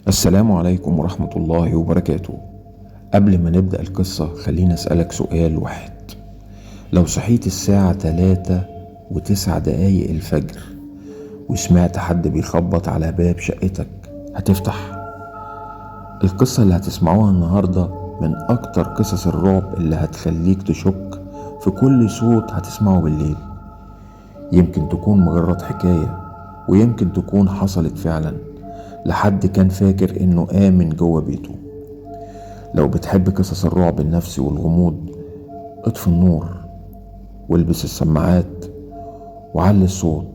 السلام عليكم ورحمة الله وبركاته. قبل ما نبدأ القصة خليني أسألك سؤال واحد. لو صحيت الساعة 3:09 الفجر وسمعت حد بيخبط على باب شقتك، هتفتح؟ القصة اللي هتسمعوها النهاردة من أكتر قصص الرعب اللي هتخليك تشك في كل صوت هتسمعه بالليل. يمكن تكون مجرد حكاية، ويمكن تكون حصلت فعلا لحد كان فاكر انه آمن جوه بيته. لو بتحب قصص الرعب النفسي والغموض، اطفي النور والبس السماعات وعلي الصوت،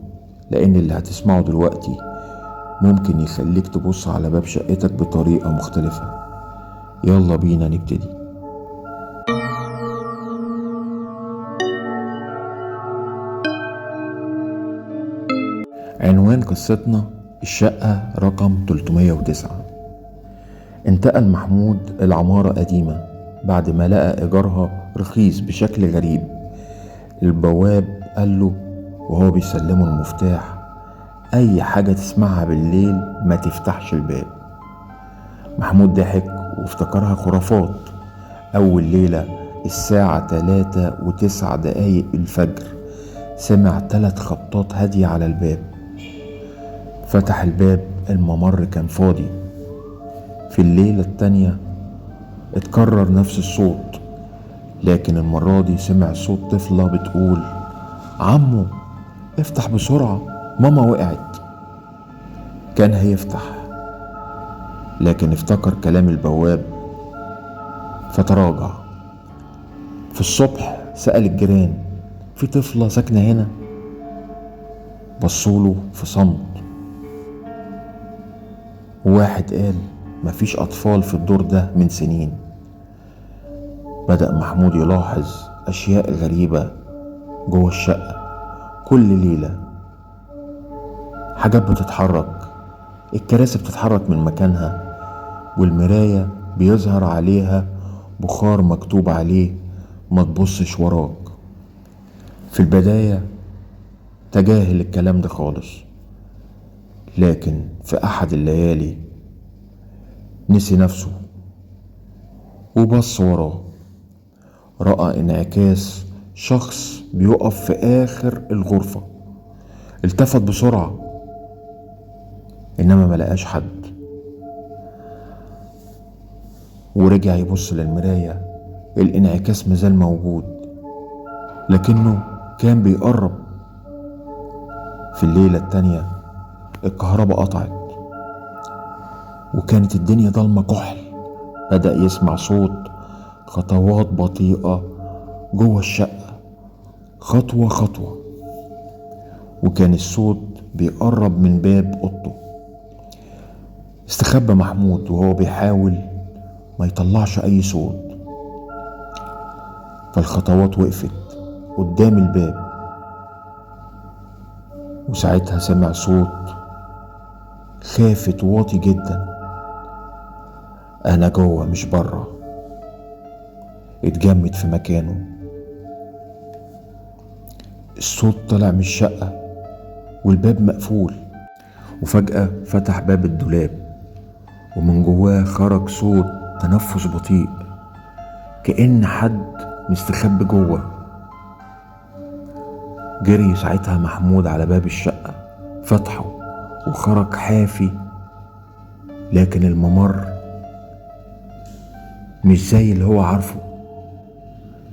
لان اللي هتسمعه دلوقتي ممكن يخليك تبص على باب شقتك بطريقة مختلفة. يلا بينا نبتدي. عنوان قصتنا الشقة رقم 309. انتقل محمود العمارة قديمة بعد ما لقى إيجارها رخيص بشكل غريب. البواب قال له وهو بيسلمه المفتاح: أي حاجة تسمعها بالليل ما تفتحش الباب. محمود ضحك وافتكرها خرافات. أول ليلة الساعة 3:09 الفجر سمع 3 خبطات هادية على الباب. فتح الباب، الممر كان فاضي. في الليلة التانية اتكرر نفس الصوت، لكن المرة دي سمع صوت طفلة بتقول: عمو افتح بسرعة، ماما وقعت. كان هيفتح، لكن افتكر كلام البواب فتراجع. في الصبح سأل الجيران: في طفلة ساكنة هنا؟ بصوله في صمت، وواحد قال: مفيش أطفال في الدور ده من سنين. بدأ محمود يلاحظ أشياء غريبة جوه الشقة. كل ليلة حاجات بتتحرك، الكراسي بتتحرك من مكانها، والمراية بيظهر عليها بخار مكتوب عليه: ما تبصش وراك. في البداية تجاهل الكلام ده خالص، لكن في أحد الليالي نسي نفسه وبص وراه. رأى انعكاس شخص بيقف في آخر الغرفة. التفت بسرعة، إنما ملقاش حد، ورجع يبص للمراية. الانعكاس مازال موجود، لكنه كان بيقرب. في الليلة التانية الكهرباء قطعت وكانت الدنيا ضلمة كحل. بدأ يسمع صوت خطوات بطيئة جوه الشقة، خطوة خطوة، وكان الصوت بيقرب من باب اوضته. استخبى محمود وهو بيحاول ما يطلعش اي صوت. فالخطوات وقفت قدام الباب، وساعتها سمع صوت خافت واطي جدا: انا جوه مش بره. اتجمد في مكانه. الصوت طلع من الشقة والباب مقفول، وفجأة فتح باب الدولاب، ومن جواه خرج صوت تنفس بطيء، كأن حد مستخبي جوه. جري ساعتها محمود على باب الشقة، فتحه وخرج حافي، لكن الممر مش زي اللي هو عارفه،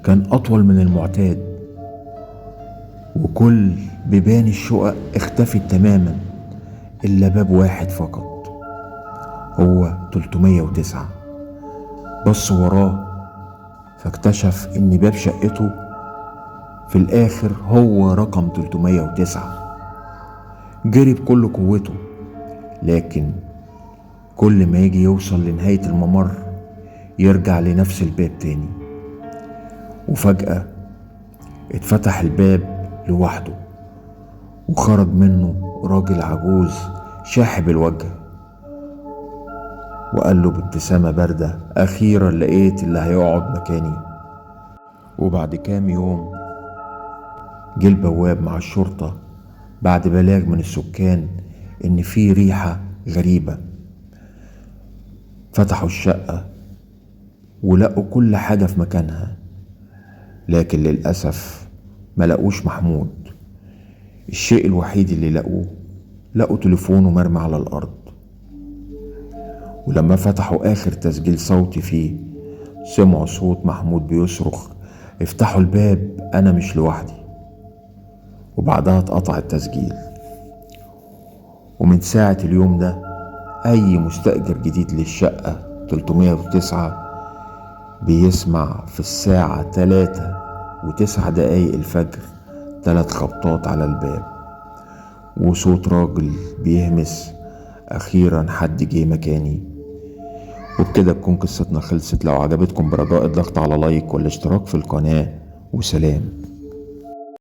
كان أطول من المعتاد، وكل بيبان الشقق اختفت تماما إلا باب واحد فقط، هو 309. بص وراه فاكتشف إن باب شقته في الآخر هو رقم 309. جري بكل قوته، لكن كل ما يجي يوصل لنهاية الممر يرجع لنفس الباب تاني. وفجأة اتفتح الباب لوحده، وخرج منه راجل عجوز شاحب الوجه، وقال له بابتسامة باردة: أخيرا لقيت اللي هيقعد مكاني. وبعد كام يوم جه البواب مع الشرطة بعد بلاغ من السكان إن في ريحة غريبة. فتحوا الشقة ولقوا كل حاجة في مكانها، لكن للأسف ما لقوش محمود. الشيء الوحيد اللي لقوا تليفونه مرمي على الأرض. ولما فتحوا آخر تسجيل صوتي فيه سمعوا صوت محمود بيصرخ: افتحوا الباب، أنا مش لوحدي. وبعدها اتقطع التسجيل. ومن ساعة اليوم ده أي مستأجر جديد للشقة 309 بيسمع في الساعة 3:09 الفجر 3 خبطات على الباب وصوت راجل بيهمس: أخيرا حد جه مكاني. وبكده تكون قصتنا خلصت. لو عجبتكم برجاء الضغط على لايك والاشتراك في القناة، وسلام.